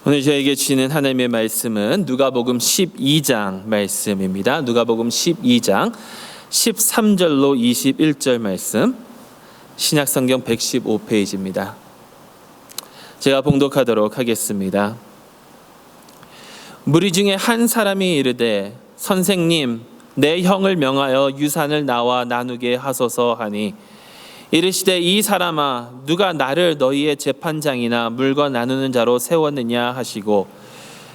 오늘 저에게 주시는 하나님의 말씀은 누가복음 12장 말씀입니다. 누가복음 12장 13절로 21절 말씀, 신약성경 115페이지입니다. 제가 봉독하도록 하겠습니다. 무리 중에 한 사람이 이르되 선생님, 내 형을 명하여 유산을 나와 나누게 하소서 하니, 이르시되 이 사람아, 누가 나를 너희의 재판장이나 물건 나누는 자로 세웠느냐 하시고,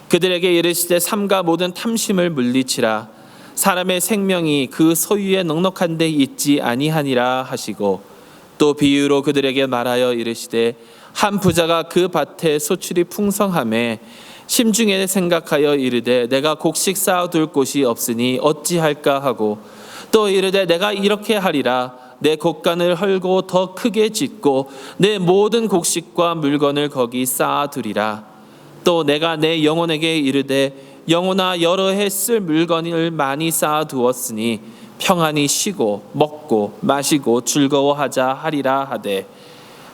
그들에게 이르시되 삼가 모든 탐심을 물리치라. 사람의 생명이 그 소유에 넉넉한 데 있지 아니하니라 하시고, 또 비유로 그들에게 말하여 이르시되 한 부자가 그 밭에 소출이 풍성하매 심중에 생각하여 이르되 내가 곡식 쌓아둘 곳이 없으니 어찌할까 하고, 또 이르되 내가 이렇게 하리라. 내 곡간을 헐고 더 크게 짓고 내 모든 곡식과 물건을 거기 쌓아두리라. 또 내가 내 영혼에게 이르되 영혼아, 여러 해 쓸 물건을 많이 쌓아두었으니 평안히 쉬고 먹고 마시고 즐거워하자 하리라 하되,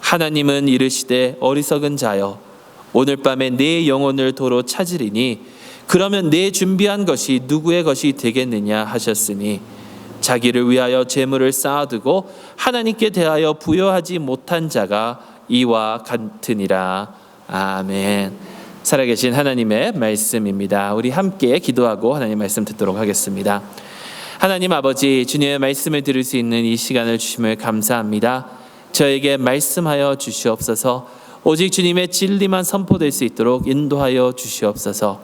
하나님은 이르시되 어리석은 자여, 오늘 밤에 내 영혼을 도로 찾으리니 그러면 내 준비한 것이 누구의 것이 되겠느냐 하셨으니, 자기를 위하여 재물을 쌓아두고 하나님께 대하여 부여하지 못한 자가 이와 같으니라. 아멘. 살아계신 하나님의 말씀입니다. 우리 함께 기도하고 하나님 말씀 듣도록 하겠습니다. 하나님 아버지, 주님의 말씀을 들을 수 있는 이 시간을 주심을 감사합니다. 저에게 말씀하여 주시옵소서. 오직 주님의 진리만 선포될 수 있도록 인도하여 주시옵소서.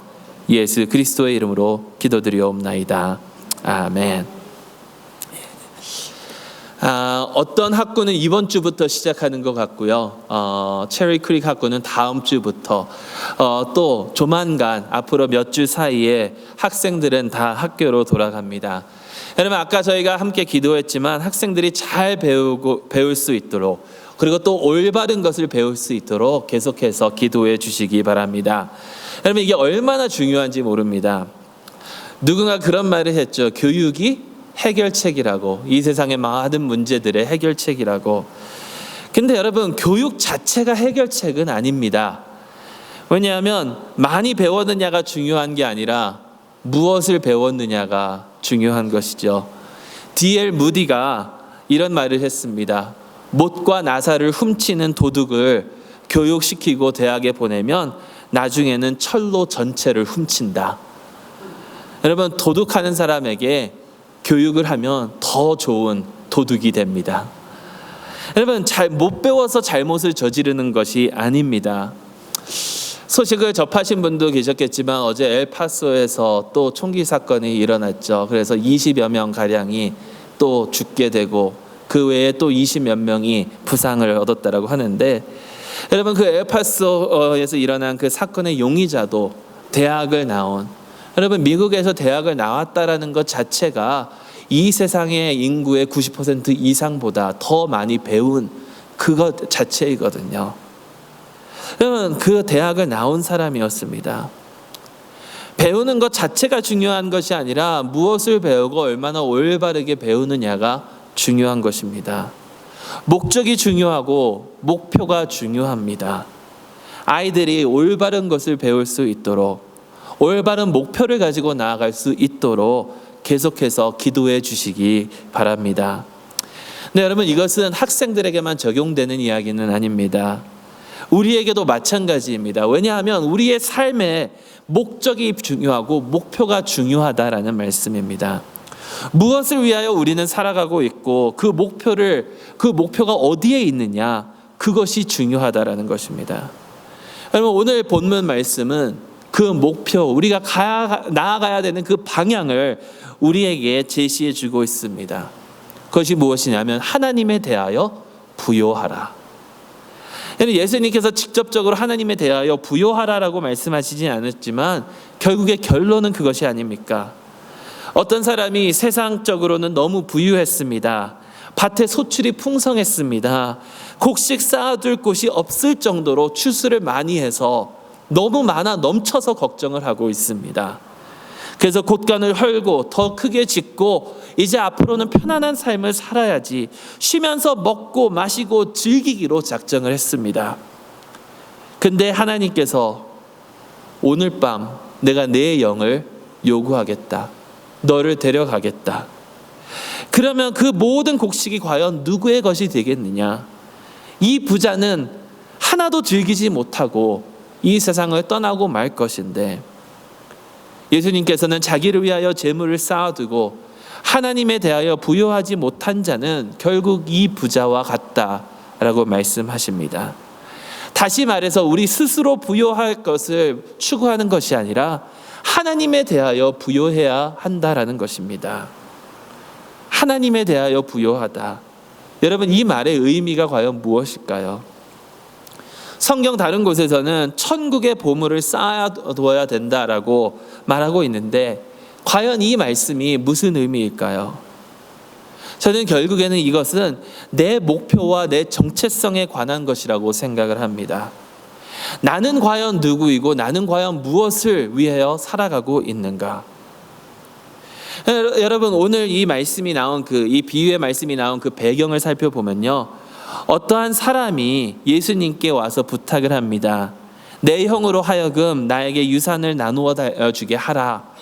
예수 그리스도의 이름으로 기도드리옵나이다. 아멘. 어떤 학구는 이번 주부터 시작하는 것 같고요. 체리 크릭 학구는 다음 주부터, 또 조만간 앞으로 몇 주 사이에 학생들은 다 학교로 돌아갑니다. 여러분, 아까 저희가 함께 기도했지만 학생들이 잘 배울 수 있도록, 그리고 또 올바른 것을 배울 수 있도록 계속해서 기도해 주시기 바랍니다. 여러분, 이게 얼마나 중요한지 모릅니다. 누군가 그런 말을 했죠. 교육이 해결책이라고, 이 세상의 많은 문제들의 해결책이라고. 근데 여러분, 교육 자체가 해결책은 아닙니다. 왜냐하면 많이 배웠느냐가 중요한 게 아니라 무엇을 배웠느냐가 중요한 것이죠. D.L. 무디가 이런 말을 했습니다. 못과 나사를 훔치는 도둑을 교육시키고 대학에 보내면 나중에는 철로 전체를 훔친다. 여러분, 도둑하는 사람에게 교육을 하면 더 좋은 도둑이 됩니다. 여러분, 못 배워서 잘못을 저지르는 것이 아닙니다. 소식을 접하신 분도 계셨겠지만 어제 엘파소에서 또 총기 사건이 일어났죠. 그래서 20여 명 가량이 또 죽게 되고 그 외에 또 20몇 명이 부상을 얻었다라고 하는데, 여러분, 그 엘파소에서 일어난 그 사건의 용의자도 대학을 나온, 여러분, 미국에서 대학을 나왔다라는 것 자체가 이 세상의 인구의 90% 이상보다 더 많이 배운 그것 자체이거든요. 여러분, 그 대학을 나온 사람이었습니다. 배우는 것 자체가 중요한 것이 아니라 무엇을 배우고 얼마나 올바르게 배우느냐가 중요한 것입니다. 목적이 중요하고 목표가 중요합니다. 아이들이 올바른 것을 배울 수 있도록, 올바른 목표를 가지고 나아갈 수 있도록 계속해서 기도해 주시기 바랍니다. 네, 여러분, 이것은 학생들에게만 적용되는 이야기는 아닙니다. 우리에게도 마찬가지입니다. 왜냐하면 우리의 삶의 목적이 중요하고 목표가 중요하다라는 말씀입니다. 무엇을 위하여 우리는 살아가고 있고 그 목표가 어디에 있느냐, 그것이 중요하다라는 것입니다. 여러분, 오늘 본문 말씀은 그 목표, 우리가 나아가야 되는 그 방향을 우리에게 제시해 주고 있습니다. 그것이 무엇이냐면 하나님에 대하여 부요하라. 예수님께서 직접적으로 하나님에 대하여 부요하라라고 말씀하시지 않았지만 결국의 결론은 그것이 아닙니까? 어떤 사람이 세상적으로는 너무 부유했습니다. 밭에 소출이 풍성했습니다. 곡식 쌓아둘 곳이 없을 정도로 추수를 많이 해서 너무 많아 넘쳐서 걱정을 하고 있습니다. 그래서 곳간을 헐고 더 크게 짓고 이제 앞으로는 편안한 삶을 살아야지, 쉬면서 먹고 마시고 즐기기로 작정을 했습니다. 근데 하나님께서 오늘 밤 내가 내 영을 요구하겠다. 너를 데려가겠다. 그러면 그 모든 곡식이 과연 누구의 것이 되겠느냐? 이 부자는 하나도 즐기지 못하고 이 세상을 떠나고 말 것인데, 예수님께서는 자기를 위하여 재물을 쌓아두고 하나님에 대하여 부요하지 못한 자는 결국 이 부자와 같다라고 말씀하십니다. 다시 말해서 우리 스스로 부요할 것을 추구하는 것이 아니라 하나님에 대하여 부요해야 한다라는 것입니다. 하나님에 대하여 부요하다. 여러분, 이 말의 의미가 과연 무엇일까요? 성경 다른 곳에서는 천국의 보물을 쌓아둬야 된다라고 말하고 있는데, 과연 이 말씀이 무슨 의미일까요? 저는 결국에는 이것은 내 목표와 내 정체성에 관한 것이라고 생각을 합니다. 나는 과연 누구이고 나는 과연 무엇을 위하여 살아가고 있는가? 여러분, 오늘 이 말씀이 나온 이 비유의 말씀이 나온 그 배경을 살펴보면요, 어떠한 사람이 예수님께 와서 부탁을 합니다. 내 형으로 하여금 나에게 유산을 나누어 주게 하라.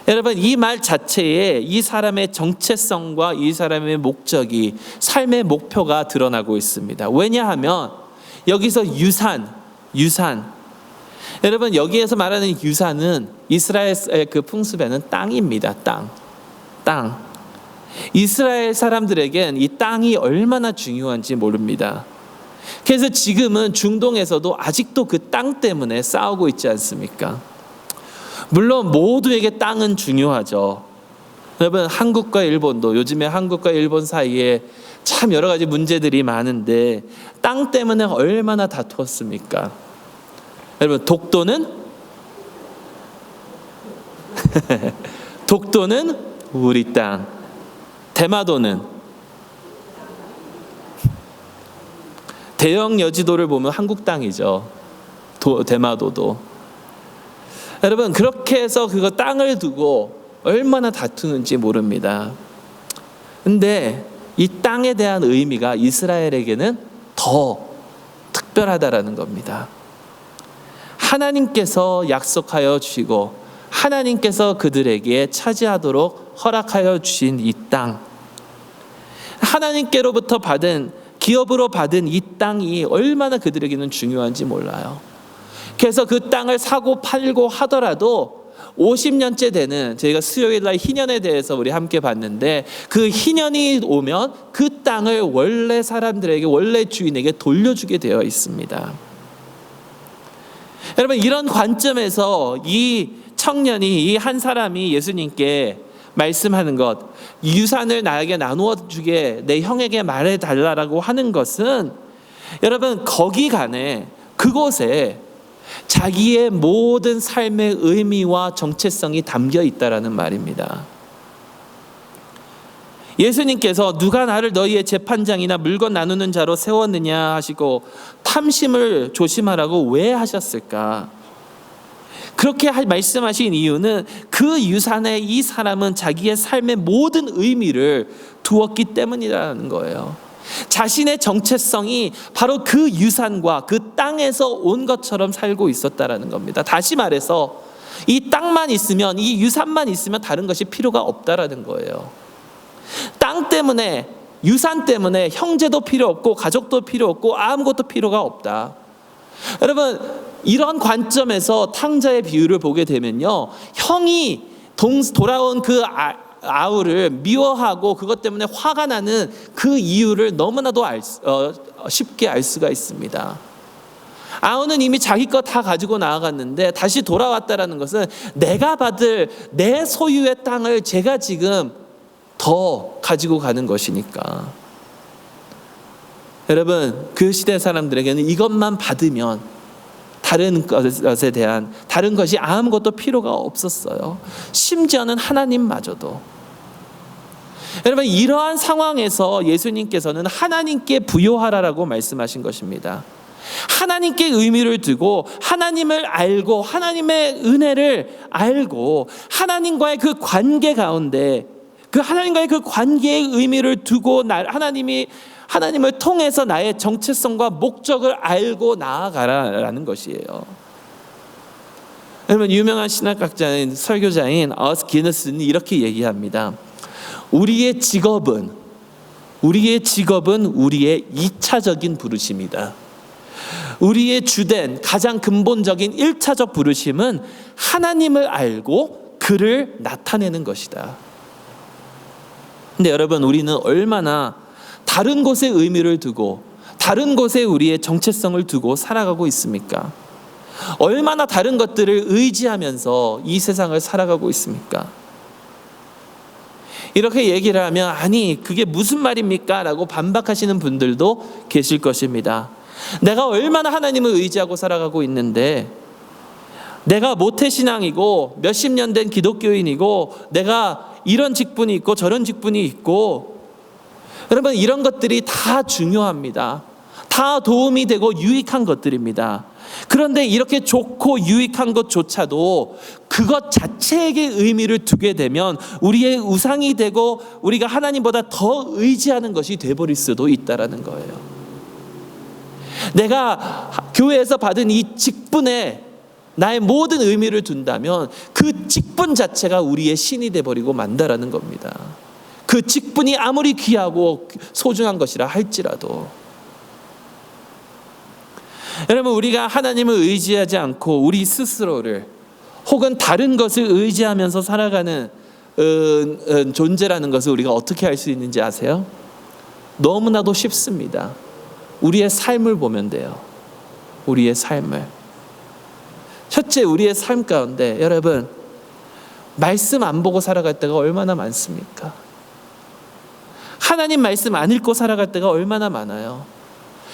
여러분, 이 말 자체에 이 사람의 정체성과 이 사람의 목적이, 삶의 목표가 드러나고 있습니다. 왜냐하면 여기서 유산. 여러분, 여기에서 말하는 유산은 이스라엘의 그 풍습에는 땅입니다. 땅. 이스라엘 사람들에겐 이 땅이 얼마나 중요한지 모릅니다. 그래서 지금은 중동에서도 아직도 그 땅 때문에 싸우고 있지 않습니까? 물론 모두에게 땅은 중요하죠. 여러분, 한국과 일본도 요즘에 한국과 일본 사이에 참 여러 가지 문제들이 많은데 땅 때문에 얼마나 다투었습니까? 여러분, 독도는 우리 땅, 대마도는, 대영 여지도를 보면 한국 땅이죠. 대마도도. 여러분, 그렇게 해서 그거 땅을 두고 얼마나 다투는지 모릅니다. 근데 이 땅에 대한 의미가 이스라엘에게는 더 특별하다라는 겁니다. 하나님께서 약속하여 주시고 하나님께서 그들에게 차지하도록 허락하여 주신 이 땅, 하나님께로부터 받은, 기업으로 받은 이 땅이 얼마나 그들에게는 중요한지 몰라요. 그래서 그 땅을 사고 팔고 하더라도 50년째 되는, 저희가 수요일날 희년에 대해서 우리 함께 봤는데, 그 희년이 오면 그 땅을 원래 사람들에게, 원래 주인에게 돌려주게 되어 있습니다. 여러분, 이런 관점에서 이 청년이, 이 한 사람이 예수님께 말씀하는 것, 유산을 나에게 나누어 주게 내 형에게 말해달라고 하는 것은, 여러분, 거기 간에, 그곳에 자기의 모든 삶의 의미와 정체성이 담겨 있다라는 말입니다. 예수님께서 누가 나를 너희의 재판장이나 물건 나누는 자로 세웠느냐 하시고 탐심을 조심하라고 왜 하셨을까? 그렇게 말씀하신 이유는 그 유산에 이 사람은 자기의 삶의 모든 의미를 두었기 때문이라는 거예요. 자신의 정체성이 바로 그 유산과 그 땅에서 온 것처럼 살고 있었다라는 겁니다. 다시 말해서 이 땅만 있으면, 이 유산만 있으면 다른 것이 필요가 없다라는 거예요. 땅 때문에, 유산 때문에 형제도 필요 없고 가족도 필요 없고 아무것도 필요가 없다. 여러분, 이런 관점에서 탕자의 비유를 보게 되면요, 형이 돌아온 그 아우를 미워하고 그것 때문에 화가 나는 그 이유를 너무나도 쉽게 알 수가 있습니다. 아우는 이미 자기 것 다 가지고 나아갔는데 다시 돌아왔다라는 것은 내가 받을 내 소유의 땅을 제가 지금 더 가지고 가는 것이니까. 여러분, 그 시대 사람들에게는 이것만 받으면 다른 것에 대한, 다른 것이 아무것도 필요가 없었어요. 심지어는 하나님마저도. 여러분, 이러한 상황에서 예수님께서는 하나님께 부요하라라고 말씀하신 것입니다. 하나님께 의미를 두고, 하나님을 알고, 하나님의 은혜를 알고, 하나님과의 그 관계 가운데, 그 하나님과의 그 관계의 의미를 두고 하나님을 통해서 나의 정체성과 목적을 알고 나아가라라는 것이에요. 여러분, 유명한 신학학자인 설교자인 어스 기너스는 이렇게 얘기합니다. 우리의 직업은 우리의 2차적인 부르심이다. 우리의 주된 가장 근본적인 1차적 부르심은 하나님을 알고 그를 나타내는 것이다. 근데 여러분, 우리는 얼마나 다른 곳에 의미를 두고 다른 곳에 우리의 정체성을 두고 살아가고 있습니까? 얼마나 다른 것들을 의지하면서 이 세상을 살아가고 있습니까? 이렇게 얘기를 하면 아니 그게 무슨 말입니까? 라고 반박하시는 분들도 계실 것입니다. 내가 얼마나 하나님을 의지하고 살아가고 있는데, 내가 모태신앙이고 몇십 년 된 기독교인이고 내가 이런 직분이 있고 저런 직분이 있고, 여러분 이런 것들이 다 중요합니다. 다 도움이 되고 유익한 것들입니다. 그런데 이렇게 좋고 유익한 것조차도 그것 자체에게 의미를 두게 되면 우리의 우상이 되고 우리가 하나님보다 더 의지하는 것이 돼버릴 수도 있다라는 거예요. 내가 교회에서 받은 이 직분에 나의 모든 의미를 둔다면 그 직분 자체가 우리의 신이 돼버리고 만다라는 겁니다. 그 직분이 아무리 귀하고 소중한 것이라 할지라도. 여러분, 우리가 하나님을 의지하지 않고 우리 스스로를 혹은 다른 것을 의지하면서 살아가는 존재라는 것을 우리가 어떻게 알 수 있는지 아세요? 너무나도 쉽습니다. 우리의 삶을 보면 돼요. 우리의 삶을. 첫째, 우리의 삶 가운데 여러분 말씀 안 보고 살아갈 때가 얼마나 많습니까? 하나님 말씀 안 읽고 살아갈 때가 얼마나 많아요.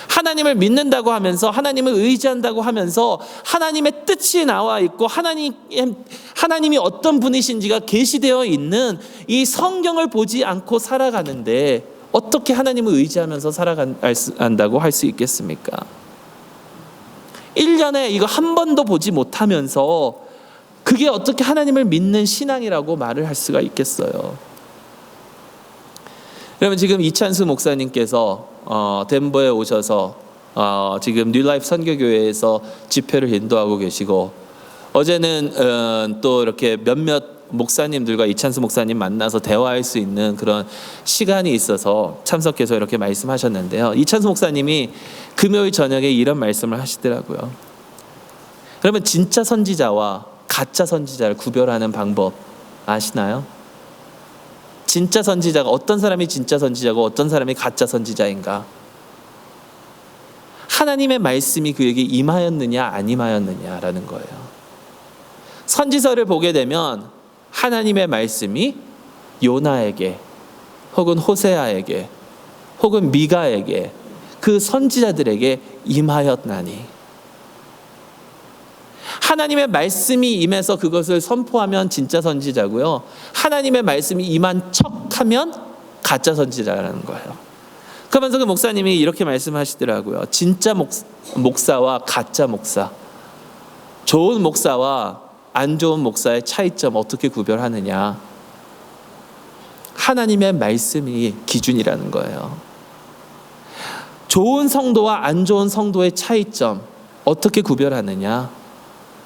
하나님을 믿는다고 하면서 하나님을 의지한다고 하면서 하나님의 뜻이 나와 있고 하나님이 어떤 분이신지가 계시되어 있는 이 성경을 보지 않고 살아가는데 어떻게 하나님을 의지하면서 살아간다고 할 수 있겠습니까? 1년에 이거 한 번도 보지 못하면서 그게 어떻게 하나님을 믿는 신앙이라고 말을 할 수가 있겠어요? 여러분, 지금 이찬수 목사님께서 덴버에 오셔서 지금 뉴라이프 선교교회에서 집회를 인도하고 계시고, 어제는 또 이렇게 몇몇 목사님들과 이찬수 목사님 만나서 대화할 수 있는 그런 시간이 있어서 참석해서 이렇게 말씀하셨는데요. 이찬수 목사님이 금요일 저녁에 이런 말씀을 하시더라고요. 그러면 진짜 선지자와 가짜 선지자를 구별하는 방법 아시나요? 진짜 선지자가 어떤 사람이 진짜 선지자고 어떤 사람이 가짜 선지자인가? 하나님의 말씀이 그에게 임하였느냐 안 임하였느냐라는 거예요. 선지서를 보게 되면 하나님의 말씀이 요나에게 혹은 호세아에게 혹은 미가에게 그 선지자들에게 임하였나니, 하나님의 말씀이 임해서 그것을 선포하면 진짜 선지자고요, 하나님의 말씀이 임한 척하면 가짜 선지자라는 거예요. 그러면서 그 목사님이 이렇게 말씀하시더라고요. 진짜 목사와 가짜 목사, 좋은 목사와 안 좋은 목사의 차이점 어떻게 구별하느냐? 하나님의 말씀이 기준이라는 거예요. 좋은 성도와 안 좋은 성도의 차이점 어떻게 구별하느냐?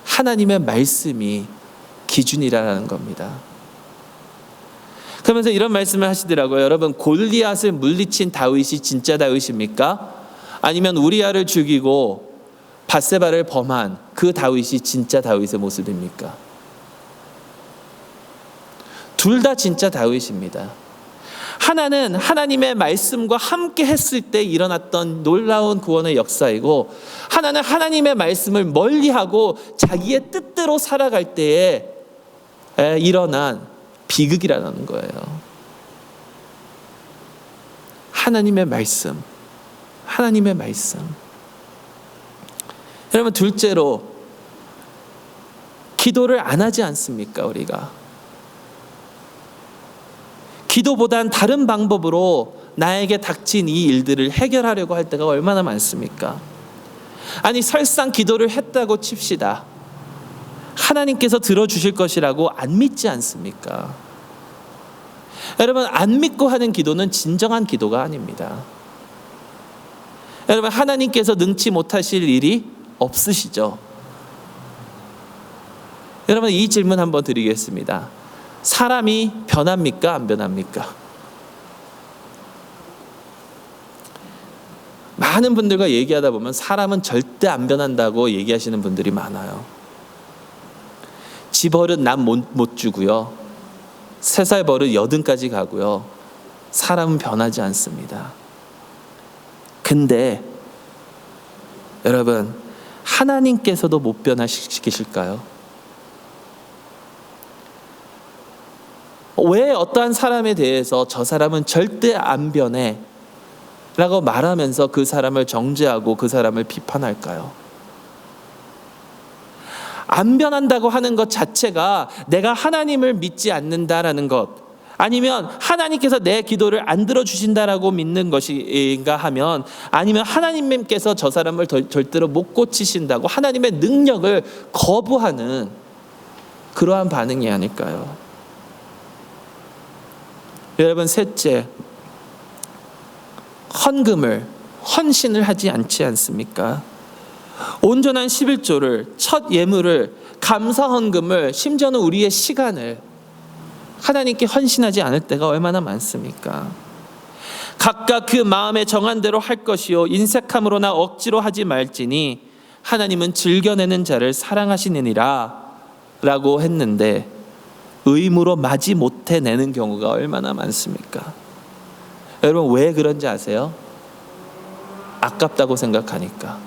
하나님의 말씀이 기준이라는 겁니다. 그러면서 이런 말씀을 하시더라고요. 여러분, 골리앗을 물리친 다윗이 진짜 다윗입니까? 아니면 우리아를 죽이고 밧세바를 범한 그 다윗이 진짜 다윗의 모습입니까? 둘 다 진짜 다윗입니다. 하나는 하나님의 말씀과 함께 했을 때 일어났던 놀라운 구원의 역사이고, 하나는 하나님의 말씀을 멀리하고 자기의 뜻대로 살아갈 때에 일어난 비극이라는 거예요. 하나님의 말씀, 하나님의 말씀. 여러분, 둘째로 기도를 안 하지 않습니까? 우리가 기도보단 다른 방법으로 나에게 닥친 이 일들을 해결하려고 할 때가 얼마나 많습니까? 아니, 설상 기도를 했다고 칩시다. 하나님께서 들어주실 것이라고 안 믿지 않습니까? 여러분, 안 믿고 하는 기도는 진정한 기도가 아닙니다. 여러분, 하나님께서 능치 못하실 일이 없으시죠? 여러분, 이 질문 한번 드리겠습니다. 사람이 변합니까? 안 변합니까? 많은 분들과 얘기하다 보면 사람은 절대 안 변한다고 얘기하시는 분들이 많아요. 지 버릇 남 못 주고요. 3살 버릇 80까지 가고요. 사람은 변하지 않습니다. 근데 여러분, 하나님께서도 못 변화시키실까요? 왜 어떠한 사람에 대해서 저 사람은 절대 안 변해 라고 말하면서 그 사람을 정죄하고 그 사람을 비판할까요? 안 변한다고 하는 것 자체가 내가 하나님을 믿지 않는다라는 것, 아니면 하나님께서 내 기도를 안 들어주신다라고 믿는 것인가 하면, 아니면 하나님께서 저 사람을 절대로 못 고치신다고 하나님의 능력을 거부하는 그러한 반응이 아닐까요? 여러분, 셋째, 헌신을 하지 않지 않습니까? 온전한 11조를, 첫 예물을, 감사 헌금을, 심지어는 우리의 시간을 하나님께 헌신하지 않을 때가 얼마나 많습니까? 각각 그 마음에 정한 대로 할 것이요 인색함으로나 억지로 하지 말지니 하나님은 즐겨내는 자를 사랑하시느니라 라고 했는데, 의무로 마지 못해 내는 경우가 얼마나 많습니까? 여러분, 왜 그런지 아세요? 아깝다고 생각하니까.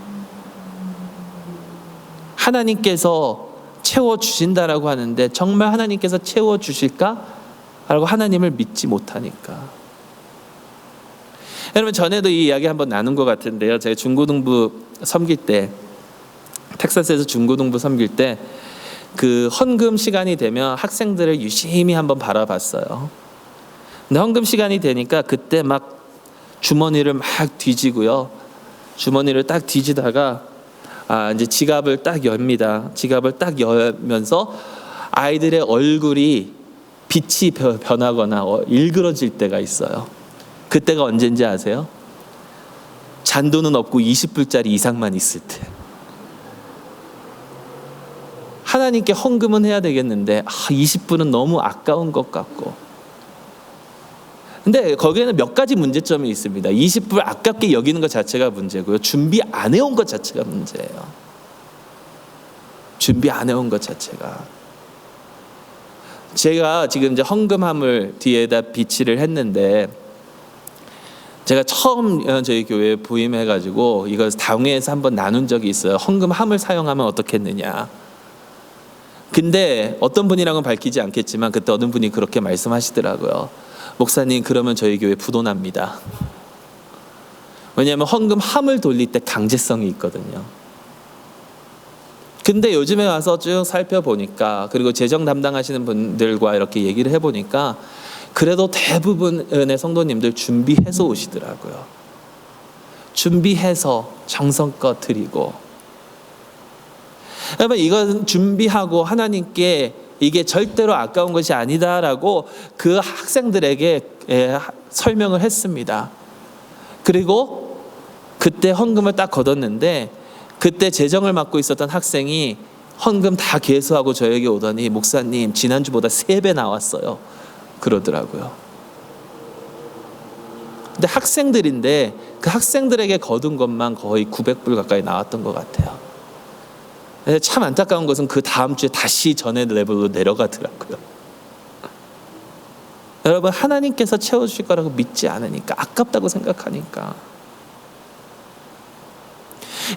하나님께서 채워주신다라고 하는데 정말 하나님께서 채워주실까? 라고 하나님을 믿지 못하니까. 여러분, 전에도 이 이야기 한번 나눈 것 같은데요. 제가 중고등부 섬길 때, 텍사스에서 중고등부 섬길 때 그 헌금 시간이 되면 학생들을 유심히 한번 바라봤어요. 근데 헌금 시간이 되니까 그때 막 주머니를 막 뒤지고요. 주머니를 딱 뒤지다가 이제 지갑을 딱 엽니다. 지갑을 딱 열면서 아이들의 얼굴이 빛이 변하거나 일그러질 때가 있어요. 그때가 언제인지 아세요? 잔돈은 없고 20불짜리 이상만 있을 때. 하나님께 헌금은 해야 되겠는데 20불은 너무 아까운 것 같고. 근데 거기에는 몇 가지 문제점이 있습니다. 20불 아깝게 여기는 것 자체가 문제고요. 준비 안 해온 것 자체가 문제예요. 준비 안 해온 것 자체가. 제가 지금 이제 헌금함을 뒤에다 비치를 했는데, 제가 처음 저희 교회에 부임해가지고 이걸 당회에서 한번 나눈 적이 있어요. 헌금함을 사용하면 어떻겠느냐. 근데 어떤 분이랑은 밝히지 않겠지만 그때 어떤 분이 그렇게 말씀하시더라고요. 목사님, 그러면 저희 교회 부도납니다. 왜냐하면 헌금함을 돌릴 때 강제성이 있거든요. 근데 요즘에 와서 쭉 살펴보니까, 그리고 재정 담당하시는 분들과 이렇게 얘기를 해보니까 그래도 대부분의 성도님들 준비해서 오시더라고요. 준비해서 정성껏 드리고. 여러분, 이건 준비하고 하나님께 이게 절대로 아까운 것이 아니다라고 그 학생들에게 설명을 했습니다. 그리고 그때 헌금을 딱 걷었는데, 그때 재정을 맡고 있었던 학생이 헌금 다 계수하고 저에게 오더니, 목사님, 지난주보다 3배 나왔어요 그러더라고요. 근데 학생들인데 그 학생들에게 거둔 것만 거의 900불 가까이 나왔던 것 같아요. 참 안타까운 것은 그 다음 주에 다시 전에 레벨로 내려가더라고요. 여러분, 하나님께서 채워주실 거라고 믿지 않으니까, 아깝다고 생각하니까.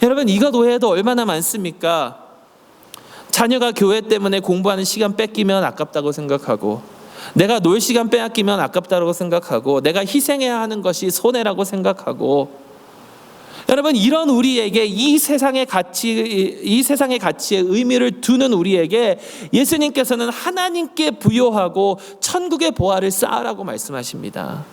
여러분, 이것 외에도 얼마나 많습니까? 자녀가 교회 때문에 공부하는 시간 뺏기면 아깝다고 생각하고, 내가 놀 시간 빼앗기면 아깝다고 생각하고, 내가 희생해야 하는 것이 손해라고 생각하고. 여러분, 이런 우리에게 이 세상의 가치에 의미를 두는 우리에게 예수님께서는 하나님께 부요하고 천국의 보화를 쌓으라고 말씀하십니다.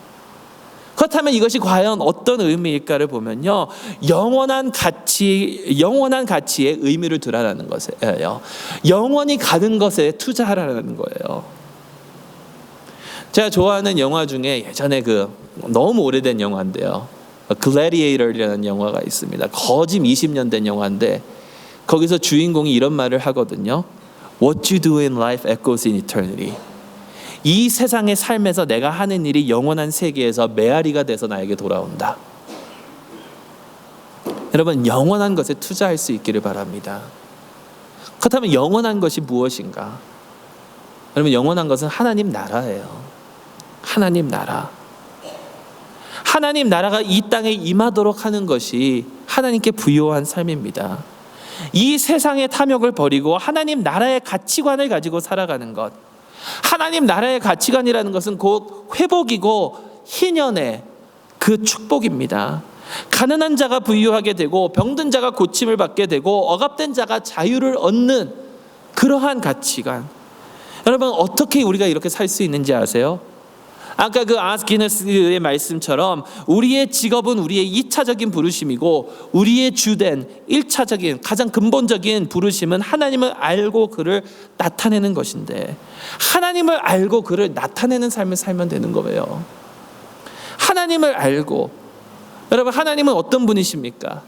그렇다면 이것이 과연 어떤 의미일까를 보면요, 영원한 가치에 의미를 두라라는 것이에요. 영원히 가는 것에 투자하라는 거예요. 제가 좋아하는 영화 중에 예전에 너무 오래된 영화인데요, 글래디에이터라는 영화가 있습니다. 거진 20년 된 영화인데, 거기서 주인공이 이런 말을 하거든요. What you do in life echoes in eternity. 이 세상의 삶에서 내가 하는 일이 영원한 세계에서 메아리가 돼서 나에게 돌아온다. 여러분, 영원한 것에 투자할 수 있기를 바랍니다. 그렇다면 영원한 것이 무엇인가? 여러분, 영원한 것은 하나님 나라예요. 하나님 나라. 하나님 나라가 이 땅에 임하도록 하는 것이 하나님께 부요한 삶입니다. 이 세상의 탐욕을 버리고 하나님 나라의 가치관을 가지고 살아가는 것. 하나님 나라의 가치관이라는 것은 곧 회복이고 희년의 그 축복입니다. 가난한 자가 부유하게 되고 병든 자가 고침을 받게 되고 억압된 자가 자유를 얻는 그러한 가치관. 여러분, 어떻게 우리가 이렇게 살 수 있는지 아세요? 아까 그 아스기너스의 말씀처럼 우리의 직업은 우리의 2차적인 부르심이고 우리의 주된 1차적인 가장 근본적인 부르심은 하나님을 알고 그를 나타내는 것인데, 하나님을 알고 그를 나타내는 삶을 살면 되는 거예요. 하나님을 알고. 여러분, 하나님은 어떤 분이십니까?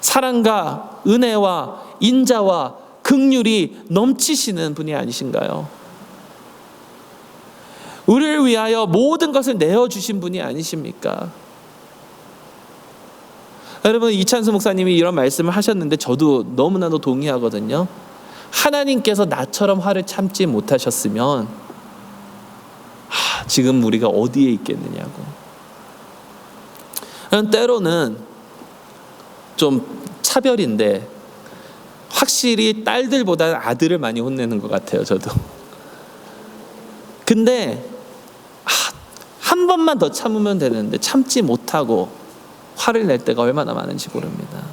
사랑과 은혜와 인자와 긍휼이 넘치시는 분이 아니신가요? 우리를 위하여 모든 것을 내어주신 분이 아니십니까? 여러분, 이찬수 목사님이 이런 말씀을 하셨는데 저도 너무나도 동의하거든요. 하나님께서 나처럼 화를 참지 못하셨으면 지금 우리가 어디에 있겠느냐고. 때로는 좀 차별인데 확실히 딸들보다는 아들을 많이 혼내는 것 같아요, 저도. 근데 한 번만 더 참으면 되는데 참지 못하고 화를 낼 때가 얼마나 많은지 모릅니다.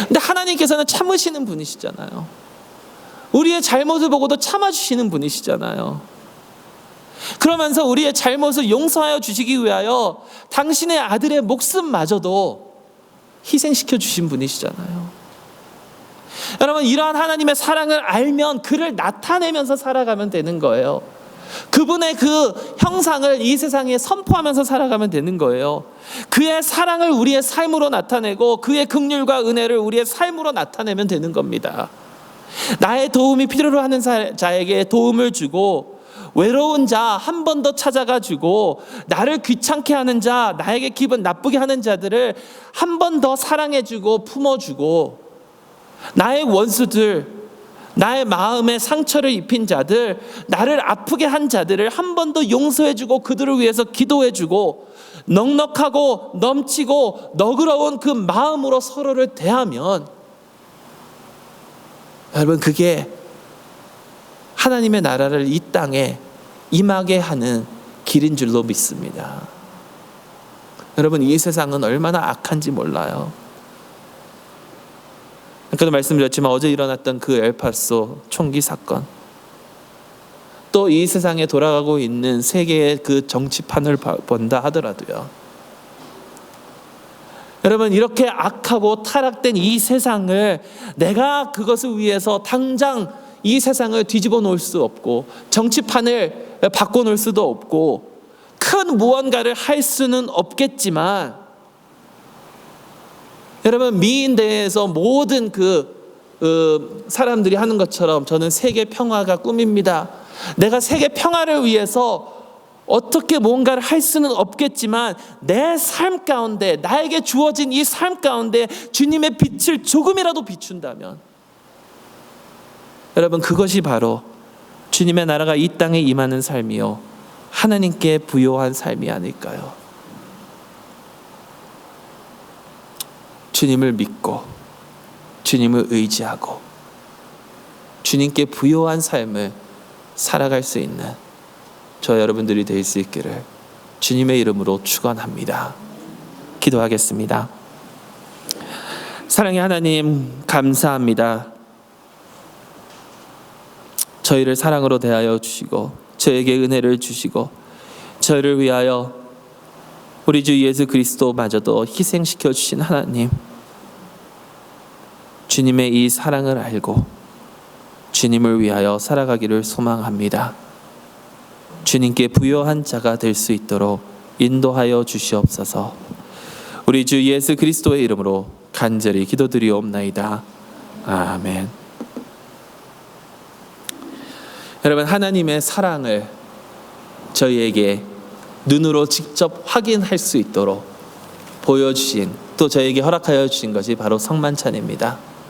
근데 하나님께서는 참으시는 분이시잖아요. 우리의 잘못을 보고도 참아주시는 분이시잖아요. 그러면서 우리의 잘못을 용서하여 주시기 위하여 당신의 아들의 목숨마저도 희생시켜 주신 분이시잖아요. 여러분, 이러한 하나님의 사랑을 알면 그를 나타내면서 살아가면 되는 거예요. 그분의 그 형상을 이 세상에 선포하면서 살아가면 되는 거예요. 그의 사랑을 우리의 삶으로 나타내고 그의 긍휼과 은혜를 우리의 삶으로 나타내면 되는 겁니다. 나의 도움이 필요로 하는 자에게 도움을 주고, 외로운 자 한 번 더 찾아가 주고, 나를 귀찮게 하는 자, 나에게 기분 나쁘게 하는 자들을 한 번 더 사랑해 주고 품어주고, 나의 원수들, 나의 마음에 상처를 입힌 자들, 나를 아프게 한 자들을 한 번 더 용서해주고 그들을 위해서 기도해주고, 넉넉하고 넘치고 너그러운 그 마음으로 서로를 대하면, 여러분, 그게 하나님의 나라를 이 땅에 임하게 하는 길인 줄로 믿습니다. 여러분, 이 세상은 얼마나 악한지 몰라요. 아까도 말씀드렸지만 어제 일어났던 그 엘파소 총기 사건, 또 이 세상에 돌아가고 있는 세계의 그 정치판을 본다 하더라도요, 여러분, 이렇게 악하고 타락된 이 세상을 내가 그것을 위해서 당장 이 세상을 뒤집어 놓을 수 없고 정치판을 바꿔 놓을 수도 없고 큰 무언가를 할 수는 없겠지만, 여러분, 미인대회에서 모든 사람들이 하는 것처럼 저는 세계 평화가 꿈입니다. 내가 세계 평화를 위해서 어떻게 뭔가를 할 수는 없겠지만 내 삶 가운데, 나에게 주어진 이 삶 가운데 주님의 빛을 조금이라도 비춘다면, 여러분, 그것이 바로 주님의 나라가 이 땅에 임하는 삶이요, 하나님께 부요한 삶이 아닐까요? 주님을 믿고 주님을 의지하고 주님께 부요한 삶을 살아갈 수 있는 저 여러분들이 될 수 있기를 주님의 이름으로 축원합니다. 기도하겠습니다. 사랑의 하나님, 감사합니다. 저희를 사랑으로 대하여 주시고 저에게 은혜를 주시고 저희를 위하여 우리 주 예수 그리스도마저도 희생시켜 주신 하나님, 주님의 이 사랑을 알고 주님을 위하여 살아가기를 소망합니다. 주님께 부요한 자가 될 수 있도록 인도하여 주시옵소서. 우리 주 예수 그리스도의 이름으로 간절히 기도드리옵나이다. 아멘. 여러분, 하나님의 사랑을 저희에게 눈으로 직접 확인할 수 있도록 보여주신, 또 저에게 허락하여 주신 것이 바로 성만찬입니다.